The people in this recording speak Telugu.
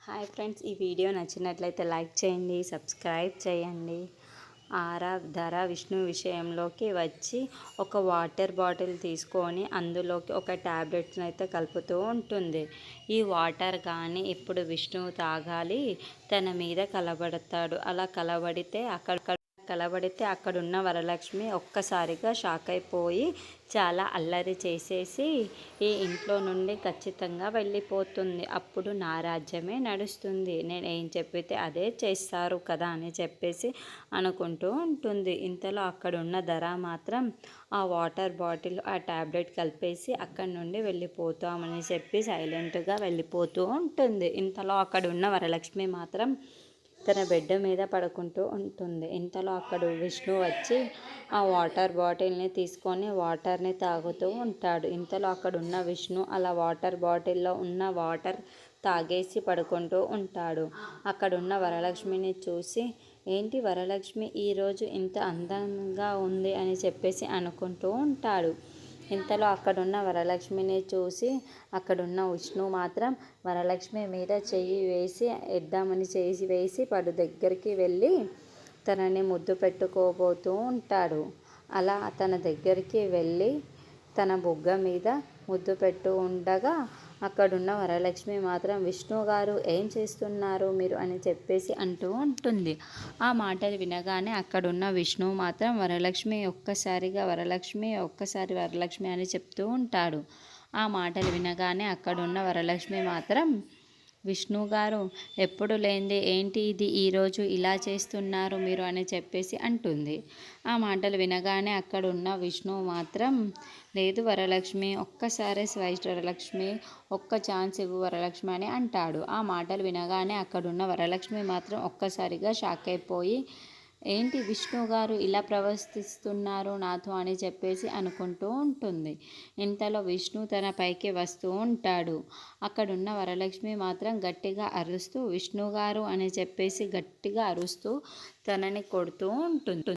హాయ్ ఫ్రెండ్స్, ఈ వీడియో నచ్చినట్లయితే లైక్ చేయండి, సబ్స్క్రైబ్ చేయండి. ఆరాధర విష్ణు విషయంలోకి వచ్చి ఒక వాటర్ బాటిల్ తీసుకొని అందులోకి ఒక ట్యాబ్లెట్స్ని అయితే కలుపుతూ ఉంటుంది. ఈ వాటర్ కానీ ఇప్పుడు విష్ణువు తాగాలి, తన మీద కలబడతాడు. అలా కలబడితే అక్కడున్న వరలక్ష్మి ఒక్కసారిగా షాక్ అయిపోయి చాలా అల్లరి చేసేసి ఈ ఇంట్లో నుండి ఖచ్చితంగా వెళ్ళిపోతుంది. అప్పుడు నా రాజ్యమే నడుస్తుంది, నేను ఏం చెప్పితే అదే చేస్తారు కదా అని చెప్పేసి అనుకుంటూ ఉంటుంది. ఇంతలో అక్కడున్న ధర మాత్రం ఆ వాటర్ బాటిల్ ఆ ట్యాబ్లెట్ కలిపేసి అక్కడి నుండి వెళ్ళిపోతామని చెప్పి సైలెంట్గా వెళ్ళిపోతూ ఉంటుంది. ఇంతలో అక్కడున్న వరలక్ష్మి మాత్రం తన బెడ్ మీద పడుకుంటూ ఉంటుంది. ఇంతలో అక్కడ విష్ణు వచ్చి ఆ వాటర్ బాటిల్ని తీసుకొని వాటర్ని తాగుతూ ఉంటాడు. ఇంతలో అక్కడ ఉన్న విష్ణు అలా వాటర్ బాటిల్లో ఉన్న వాటర్ తాగేసి పడుకుంటూ ఉంటాడు. అక్కడున్న వరలక్ష్మిని చూసి, ఏంటి వరలక్ష్మి ఈరోజు ఇంత అందంగా ఉంది అని చెప్పేసి అనుకుంటూ ఉంటాడు. ఇంతలో అక్కడున్న వరలక్ష్మిని చూసి అక్కడున్న విష్ణు మాత్రం వరలక్ష్మి మీద చెయ్యి వేసి పడు దగ్గరికి వెళ్ళి తనని ముద్దు పెట్టుకోబోతూ ఉంటాడు. అలా తన దగ్గరికి వెళ్ళి తన బుగ్గ మీద ముద్దు పెట్టు ఉండగా అక్కడున్న వరలక్ష్మి మాత్రం విష్ణు గారు ఏం చేస్తున్నారు మీరు అని చెప్పేసి అంటూ ఉంటుంది. ఆ మాటలు వినగానే అక్కడున్న విష్ణువు మాత్రం వరలక్ష్మి ఒక్కసారి వరలక్ష్మి అని చెప్తూ ఉంటాడు. ఆ మాటలు వినగానే అక్కడున్న వరలక్ష్మి మాత్రం విష్ణు గారు ఎప్పుడు లేనిది ఏంటి ఇది ఈరోజు ఇలా చేస్తున్నారు మీరు అని చెప్పేసి అంటుంది. ఆ మాటలు వినగానే అక్కడున్న విష్ణువు మాత్రం లేదు వరలక్ష్మి, ఒక్కసారి వరలక్ష్మి, ఒక్క ఛాన్స్ ఇవ్వు వరలక్ష్మి అని అంటాడు. ఆ మాటలు వినగానే అక్కడున్న వరలక్ష్మి మాత్రం ఒక్కసారిగా షాక్ అయిపోయి, ఏంటి విష్ణు గారు ఇలా ప్రవర్తిస్తున్నారు నాతో అని చెప్పేసి అనుకుంటూ ఉంటుంది. ఇంతలో విష్ణు తన పైకి వస్తూ ఉంటాడు. అక్కడున్న వరలక్ష్మి మాత్రం గట్టిగా అరుస్తూ విష్ణు గారు అని చెప్పేసి గట్టిగా అరుస్తూ తనని కొడుతూ ఉంటుంది.